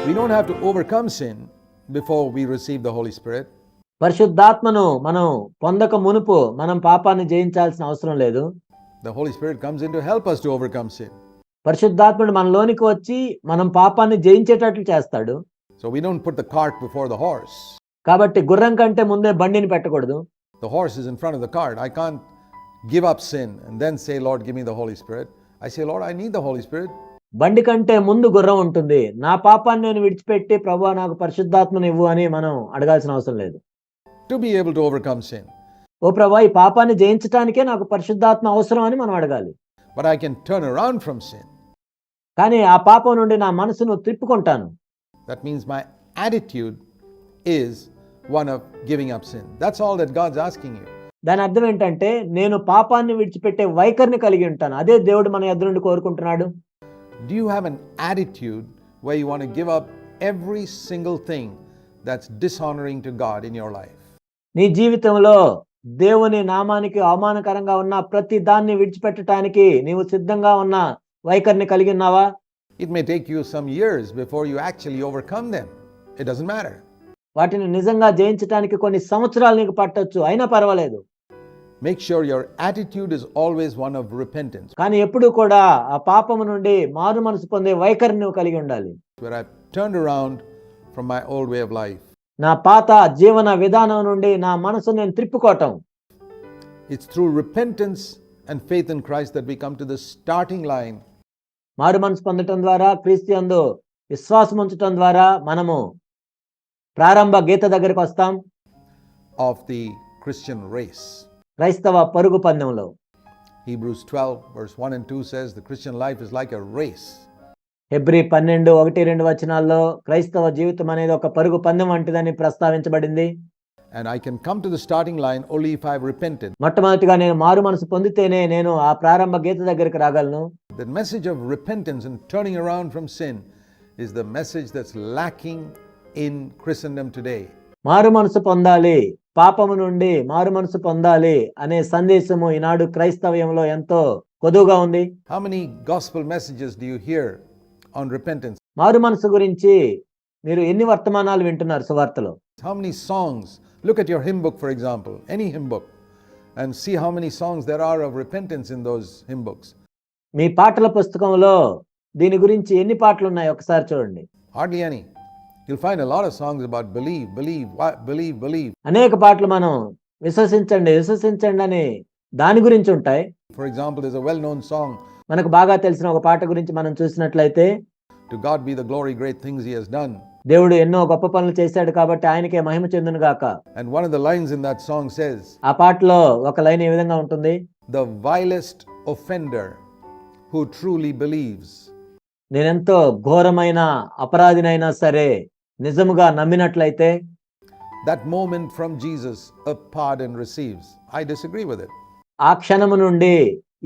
We don't have to overcome sin before we receive the Holy Spirit. పరిశుద్ధాత్మను మనం పొందక మునుపు మనం పాపాన్ని జయించాల్సిన అవసరం లేదు. The Holy Spirit comes in to help us to overcome sin. పరిశుద్ధాత్ముడు మనలోనికి వచ్చి మనం పాపాన్ని జయించేటట్లు చేస్తాడు. So we don't put the cart before the horse. కాబట్టి గుర్రం కంటే ముందే బండిని పెట్టకూడదు. The horse is in front of the cart. I can't give up sin and then say, Lord, give me the Holy Spirit. I say, Lord, I need the Holy Spirit. బండి కంటే ముందు గుర్రం ఉంటుంది. నా పాపాన్ని నేను విడిచిపెట్టి ప్రభువా నాకు పరిశుద్ధాత్మను ఇవ్వు అని మనం అడగాల్సిన అవసరం లేదు. To be able to overcome sin. ఓ ప్రభువా ఈ పాపాన్ని జయించడానికే నాకు పరిశుద్ధాత్మ అవసరం అని మనం అడగాలి. But I can turn around from sin. కానీ ఆ పాపం నుండి నా మనసును తిప్పుకుంటాను. That means my attitude is one of giving up sin. That's all that God's asking you. దాని అర్థం ఏంటంటే నేను పాపాన్ని విడిచిపెట్టే వైఖరిని కలిగి ఉంటాను. అదే దేవుడు మన ఎదురు నుండి కోరుకుంటున్నాడు. Do you have an attitude where you want to give up every single thing that's dishonoring to God in your life? నీ జీవితంలో దేవుని నామానికి అవమానకరంగా ఉన్న ప్రతి దాన్ని విడిచిపెట్టడానికి నీవు సిద్ధంగా ఉన్న వైఖరిని కలిగి ఉన్నావా? It may take you some years before you actually overcome them. It doesn't matter. వాటిని నిజంగా జయించడానికి కొన్ని సంవత్సరాలు నీకు పట్టొచ్చు, అయినా పర్వాలేదు. Make sure your attitude is always one of repentance. కానీ ఎప్పుడు కూడా ఆ పాపము నుండి మారు మనసు పొందే వైఖరిని నువ్వు కలిగి ఉండాలి. Where I've turned around from my old way of life. నా పాత జీవన విధానం నుండి నా మనసు నేను త్రిప్పుకోవటం. It's through repentance and faith in Christ that we come to the starting line. మారు మనసు పొందటం ద్వారా క్రీస్తు యందు విశ్వాసం ఉంచటం ద్వారా మనము ప్రారంభ గీత దగ్గరికి వస్తాం. Of the Christian race. క్రైస్తవ పరుగు పందెంలో. Hebrews 12 verse 1 and 2 says the Christian life is like a race. Hebrew 12:1-2 వచనాల్లో క్రైస్తవ జీవితం అనేది ఒక పరుగు పందెం వంటిదని ప్రస్తావించబడింది. And I can come to the starting line only if I've repented. మొట్టమొదటిగా నేను మారు మనసు పొందితేనే నేను ఆ ప్రారంభ గీత దగ్గరికి రాగలను. The message of repentance and turning around from sin is the message that's lacking in Christendom today. మారు మనసు పొందాలి, పాపము నుండి మారు మనసు పొందాలి అనే సందేశము ఈనాడు క్రైస్తవ్యంలో ఎంతో కొదువుగా ఉంది. How many gospel messages do you hear on repentance? మారు మనసు గురించి మీరు ఎన్ని వర్తమానాలు వింటున్నారు సువార్తలో? How many songs? Look at your hymn book, for example, any hymn book, and see how many songs there are of repentance in those hymn books. మీ పాటల పుస్తకంలో దీని గురించి ఎన్ని పాటలు ఉన్నాయి ఒకసారి చూడండి. Hardly any. You'll find a lot of songs about believe, believe, believe, believe. అనేక పాటలు మనం విశ్వసించండి విశ్వసించండి అని దాని గురించి ఉంటాయి. For example, there's a well-known song, మనకు బాగా తెలిసిన ఒక పాట గురించి మనం చూసినట్లయితే, to God be the glory, great things he has done. దేవుడు ఎన్నో గొప్ప పనులు చేశాడు కాబట్టి ఆయనకే మహిమ చెందును గాక. And one of the lines in that song says, ఆ పాటలో ఒక లైన్ ఈ విధంగా ఉంటుంది. the vilest offender who truly believes. నేనెంతో ఘోరమైన అపరాధినైనా సరే నిజముగా నమ్మినట్లయితే, That moment from Jesus a pardon receives. I disagree with it. ఆ క్షణము నుండి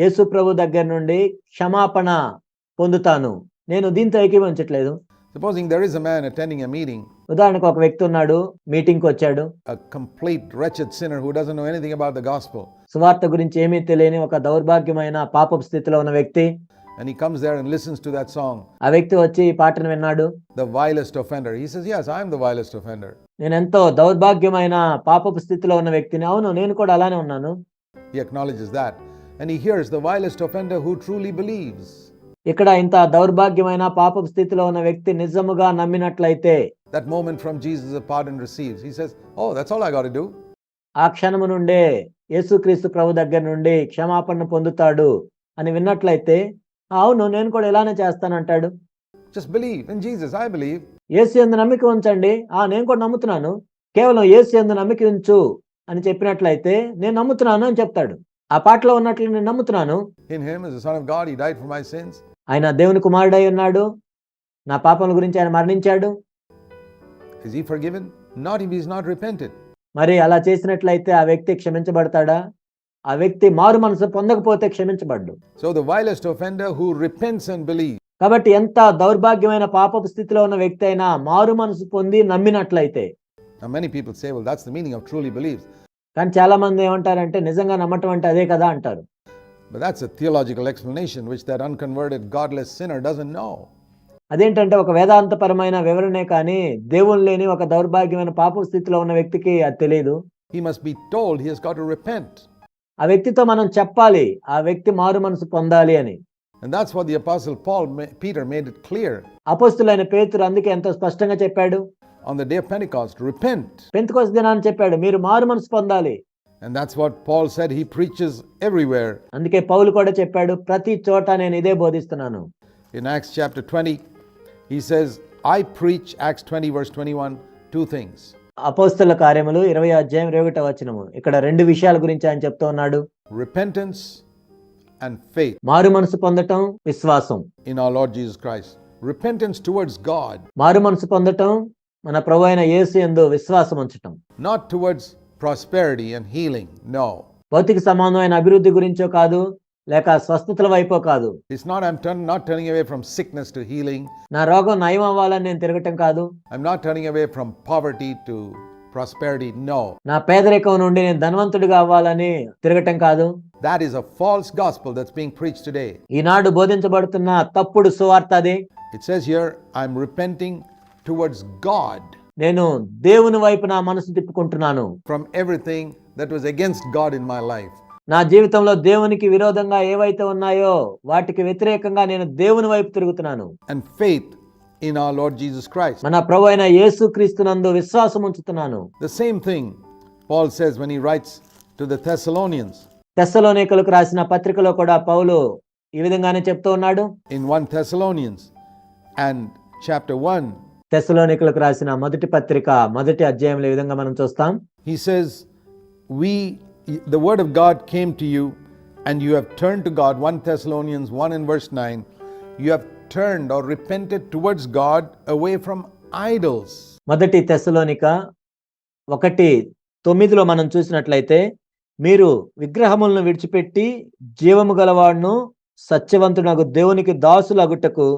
యేసు ప్రభు దగ్గర నుండి క్షమాపణ పొందుతాను. నేను దీంతో ఏకీభవించట్లేదు. Supposing there is a man attending a meeting, ఉదాహరణకు ఒక వ్యక్తి ఉన్నాడు, మీటింగ్కి వచ్చాడు. a complete wretched sinner who doesn't know anything about the gospel. సువార్త గురించి ఏమీ తెలియని ఒక దౌర్భాగ్యమైన పాపపు స్థితిలో ఉన్న వ్యక్తి. And he comes there and listens to that song. ఆ వ్యక్తి వచ్చి ఈ పాటను విన్నాడు. The vilest offender. He says, yes, I am the vilest offender. నేను ఎంతో దౌర్భాగ్యమైన పాపపు స్థితిలో ఉన్న వ్యక్తిని. అవును, నేను కూడా అలానే ఉన్నాను. He acknowledges that. And he hears the vilest offender who truly believes. ఇక్కడ ఇంత దౌర్భాగ్యమైన పాపపు స్థితిలో ఉన్న వ్యక్తి నిజముగా నమ్మినట్లయితే, That moment from Jesus a pardon receives. He says, oh, that's all I got to do. ఆ క్షణము నుండే యేసుక్రీస్తు ప్రభు దగ్గర నుండి క్షమాపణ పొందుతాడు అని విన్నట్లయితే, అవును నేను కూడా ఇలానే చేస్తానంటాడు. Just believe in Jesus. I believe. యేసు యందు నమ్మిక ఉంచండి. నేను కూడా నమ్ముతున్నాను. కేవలం యేసు యందు నమ్మిక ఉంచు అని చెప్పినట్లయితే నేను నమ్ముతున్నాను అని చెప్తాడు. ఆ పాటలో ఉన్నట్లు నేను నమ్ముతున్నాను. In him as the Son of God, he died for my sins. ఆయన దేవుని కుమారుడై ఉన్నాడు. నా పాపముల గురించి ఆయన మరణించాడు. Is he forgiven? Not if he's not repented. మరి అలా చేసినట్లయితే ఆ వ్యక్తి క్షమించబడతాడా? ఆ వ్యక్తి మారు మనసు పొందకపోతే క్షమించబడ్డు. So the vilest offender who repents and believes. కాబట్టి ఎంత దౌర్భాగ్యమైన పాపపు స్థితిలో ఉన్న వ్యక్తి అయినా మారు మనసు పొంది నమ్మినట్లయితే. Now many people say, well, that's the meaning of truly believes. కానీ చాలా మంది ఏమంటారంటే నిజంగా నమ్మటం అంటే అదే కదా అంటారు. But that's a theological explanation which that unconverted godless sinner doesn't know. అదేంటంటే ఒక వేదాంతపరమైన వివరణే కానీ దేవుని లేని ఒక దౌర్భాగ్యమైన పాప స్థితిలో ఉన్న వ్యక్తికి అది తెలియదు. He must be told he has got to repent. ఆ వ్యక్తితో మనం చెప్పాలి ఆ వ్యక్తి మారు మనసు పొందాలి అని. And that's what the apostle Peter made it clear. అపోస్తులైన పేతురు అందుకే ఎంతో స్పష్టంగా చెప్పాడు. On the day of Pentecost, repent. Pentecost దినాన్ని చెప్పాడు మీరు మారు మనసు పొందాలి. And that's what Paul said, he preaches everywhere. అందుకే పౌలు కూడా చెప్పాడు ప్రతి చోట నేను ఇదే బోధిస్తున్నాను. In Acts chapter 20, he says, I preach, Acts 20 verse 21, two things. అపోస్తలుల కార్యములు 20 అధ్యాయం 21వ వచనము. ఇక్కడ రెండు విషయాల గురించి ఆయన చెప్తూ ఉన్నాడు. Repentance and faith. మారు మనసు పొందటం, విశ్వాసం. In our Lord Jesus Christ. Repentance towards God. మారు మనసు పొందటం మన ప్రభువైన యేసు యందు విశ్వాసం ఉంచటం. Not towards prosperity and healing. No. భౌతిక సంబంధమైన అభివృద్ధి గురించో కాదు, లేక స్వస్థతల వైపో కాదు. It's not not turning away from sickness to healing. నా రోగం నయం అవ్వాలని నేను తిరగటం కాదు. I'm not turning away from poverty to prosperity. No. నా పేదరికం నుండి నేను ధనవంతుడిగా అవ్వాలని తిరగటం కాదు. That is a false gospel that's being preached today. ఈనాడు బోధించబడుతున్న తప్పుడు సువార్త అది. It says here, I'm repenting towards God. నేను దేవుని వైపు నా మనసు తిప్పుకుంటున్నాను. From everything that was against God in my life. నా జీవితంలో దేవునికి విరోధంగా ఏవైతే ఉన్నాయో వాటికి వ్యతిరేకంగా నేను దేవుని వైపు తిరుగుతున్నాను. And faith in our Lord Jesus Christ. మన ప్రభువైన యేసుక్రీస్తునందు విశ్వాసం ఉంచుతున్నాను. The same thing Paul says when he writes to the Thessalonians. తెస్సలోనికలకు రాసిన పత్రికలో కూడా పౌలు ఈ విధంగానే చెప్తూ ఉన్నాడు. In 1 Thessalonians and chapter 1. తెస్సలోనికలకు రాసిన మొదటి పత్రిక మొదటి అధ్యాయంలో ఈ విధంగా మనం చూస్తాం. He says, the word of God came to you and you have turned to God. 1 Thessalonians 1 and verse 9. You have turned or repented towards God away from idols. మొదటి తెస్సలోనిక 1:9లో మనం చూసినట్లయితే మీరు విగ్రహములను విడిచిపెట్టి జీవము గలవాడును సత్యవంతునగు దేవునికి దాసులగుటకు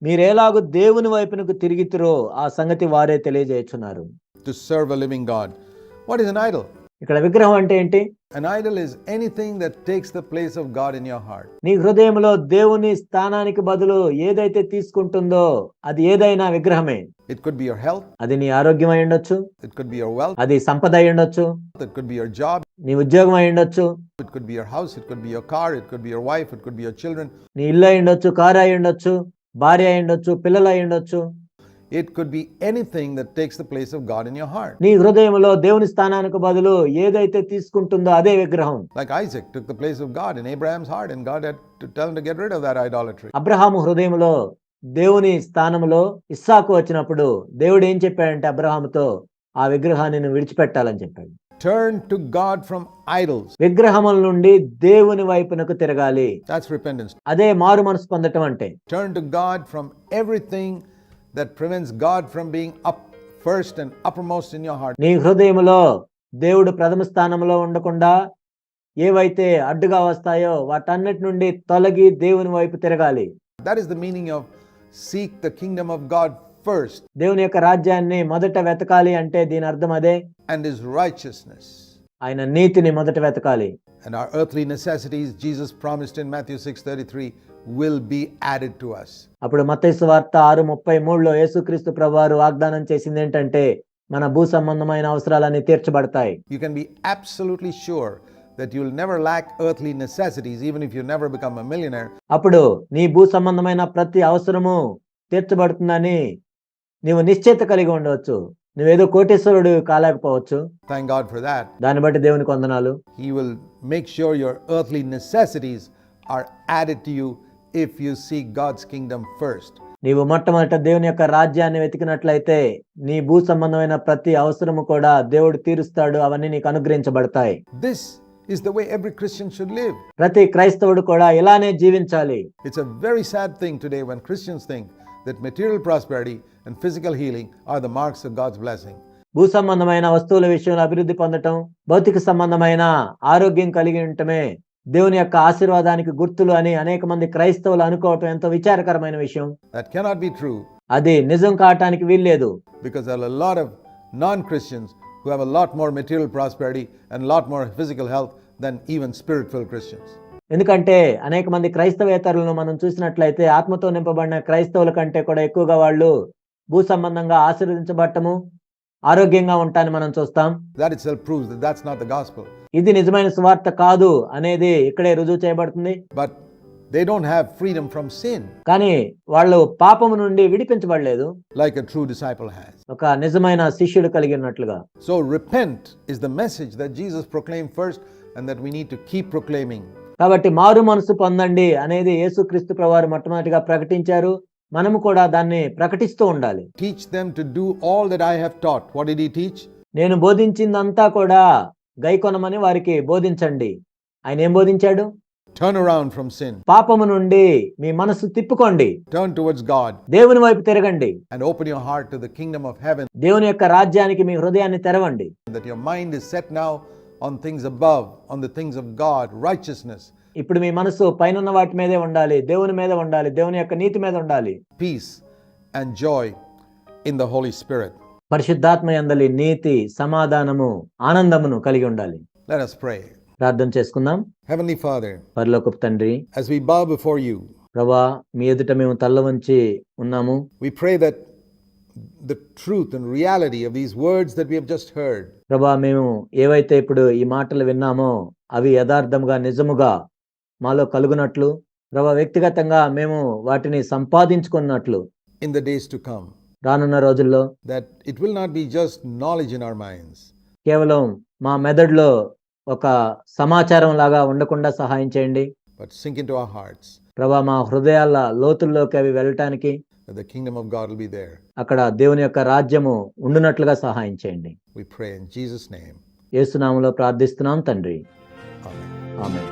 మీరేలాగు దేవుని వైపునకు తిరిగితిరో ఆ సంగతి వారే తెలియజేయుచున్నారు. To serve a living God. What is an idol? ఇక్కడ విగ్రహం అంటే ఏంటి? An idol is anything that takes the place of God in your heart. నీ హృదయంలో దేవుని స్థానానికి బదులు ఏదైతే తీసుకుంటుందో అది ఏదైనా విగ్రహమే. It could be your health. అది నీ ఆరోగ్యం అయి ఉండొచ్చు. It could be your wealth. అది సంపద అయి ఉండొచ్చు. It could be your job. నీ ఉద్యోగం అయి ఉండొచ్చు. It could be your house. It could be your car. It could be your wife. It could be your children. నీ ఇల్లు అయి ఉండొచ్చు, కారు అయి ఉండొచ్చు, భార్య అయి ఉండొచ్చు, పిల్లలు అయి ఉండొచ్చు. It could be anything that takes the place of God in your heart. నీ హృదయంలో దేవుని స్థానానికి బదులు ఏదైతే తీసుకుంటుందో అదే విగ్రహం. Like Isaac took the place of God in Abraham's heart and God had to tell him to get rid of that idolatry. Abraham హృదయంలో దేవుని స్థానంలో ఇస్సాకు వచ్చినప్పుడు దేవుడు ఏం చెప్పాడంటే అబ్రహాముతో ఆ విగ్రహాన్ని నువ్వు విడిచిపెట్టాలని చెప్పాడు. Turn to God from idols. విగ్రహముల నుండి దేవుని వైపునకు తిరగాలి. That's repentance. అదే మారు మనసు పొందటం అంటే. Turn to God from everything that prevents God from being up first and uppermost in your heart. నీ హృదయంలో దేవుడు ప్రథమ స్థానంలో ఉండకుండా ఏవైతే అడ్డుగా వస్తాయో వాటన్నిటి నుండి తొలగి దేవుని వైపు తిరగాలి. That is the meaning of seek the kingdom of God first. దేవుని యొక్క రాజ్యాన్ని మొదట వెతకాలి అంటే దీని అర్థం అదే. And his righteousness. ఆయన నీతిని మొదట వెతకాలి. And our earthly necessities, Jesus promised in Matthew 6:33, will be added to us. అప్పుడు మత్తయి సువార్త 6:33లో యేసుక్రీస్తు ప్రభువారు వాగ్దానం చేసింది ఏంటంటే మన భూ సంబంధమైన అవసరాలన్నీ తీర్చబడతాయి. You can be absolutely sure that you will never lack earthly necessities even if you never become a millionaire. అప్పుడు నీ భూ సంబంధమైన ప్రతి అవసరము తీర్చబడుతుందని నీవు నిశ్చయిత కలిగి ఉండవచ్చు. నువ్వేదో కోటేశ్వరుడు కాలేకపోవచ్చు. Thank God for that. దాన్ని బట్టి దేవునికి వందనాలు. He will make sure your earthly necessities are added to you if you seek God's kingdom first. నీవు మొట్టమొదట దేవుని యొక్క రాజ్యాన్ని వెతికినట్లయితే నీ భూ సంబంధమైన ప్రతి అవసరము కూడా దేవుడు తీరుస్తాడు. అవన్నీ నీకు అనుగ్రహించబడతాయి. This is the way every Christian should live. ప్రతి క్రైస్తవుడు కూడా ఇలానే జీవించాలి. It's a very sad thing today when Christians think that material prosperity and physical healing are the marks of God's blessing. భూ సంబంధమైన వస్తువుల విషయంలో అభివృద్ధి పొందటం, భౌతిక సంబంధమైన ఆరోగ్యం కలిగి ఉండటమే దేవుని యొక్క ఆశీర్వాదానికి గుర్తులు అని అనేక మంది క్రైస్తవులు అనుకోవటం ఎంతో విచారకరమైన విషయం. That cannot be true. అది నిజం కావటానికి వీల్లేదు. Because there are a lot of non-Christians who have a lot more material prosperity and a lot more physical health than even spirit-filled Christians. ఎందుకంటే అనేక మంది క్రైస్తవేతరులను మనం చూసినట్లయితే ఆత్మతో నింపబడిన క్రైస్తవుల కంటే కూడా ఎక్కువగా వాళ్ళు భూ సంబంధంగా ఆశీర్వదించబడటము, ఆరోగ్యంగా ఉంటారని మనం చూస్తాం. That itself proves that that's not the gospel. ఇది నిజమైన సువార్త కాదు అనేది ఇక్కడే రుజువు చేయబడుతుంది. But they don't have freedom from sin కానీ వాళ్ళు పాపము నుండి విడిపించబడలేదు, like a true disciple has. ఒక నిజమైన శిష్యుడు కలిగి ఉన్నట్లుగా. So repent is the message that Jesus proclaimed first and that we need to keep proclaiming. కాబట్టి మారు మనసు పొందండి అనేది యేసుక్రీస్తు ప్రభువారు మొట్టమొదటిగా ప్రకటించారు. మనము కూడా దాన్ని ప్రకటిస్తూ ఉండాలి. Teach them to do all that I have taught. What did he teach? నేను బోధించిందంతా కూడా గైకొనమని వారికి బోధించండి. ఆయన ఏం బోధించాడు? Turn around from sin. పాపము నుండి మీ మనసు తిప్పుకోండి, Turn towards God దేవుని వైపు తిరగండి, and open your heart to the kingdom of heaven. దేవుని యొక్క రాజ్యానికి మీ హృదయాన్ని తెరవండి. That your mind is set now on things above, on the things of God, righteousness, ఇప్పుడు మీ మనసు పైనున్న వాటి మీదే ఉండాలి, దేవుని మీద ఉండాలి, దేవుని యొక్క నీతి మీద ఉండాలి. peace and joy in the Holy Spirit. పరిశుద్ధాత్మ యందలి నీతి, సమాధానము, ఆనందమును కలిగి ఉండాలి. Let us pray. ప్రార్థన చేసుకుందాం. Heavenly Father, పరలోకపు తండ్రి, as we bow before you, ప్రభువా మీ ఎదుట మేము తల్ల వంచి ఉన్నాము. we pray that the truth and reality of these words that we have just heard ప్రభువా మేము ఏవైతే ఇప్పుడు ఈ మాటలు విన్నామో అవి యథార్థముగా నిజముగా మాలో కలుగునట్లు, ప్రభువా వ్యక్తిగతంగా మేము వాటిని సంపాదించుకున్నట్లు in the days to come, రానున్న రోజుల్లో that it will not be just knowledge in our minds, కేవలం మా మెదడులో ఒక సమాచారం లాగా ఉండకుండా సహాయం చేయండి. but sink into our hearts, ప్రభువా మా హృదయాల లోతుల్లోకి అవి వెళ్ళటానికి, that the kingdom of God will be there. అక్కడ దేవుని యొక్క రాజ్యము ఉండునట్లుగా సహాయం చేయండి. We pray in Jesus' name. యేసు నామములో ప్రార్థిస్తున్నాం తండ్రి. Amen. ఆమేన్.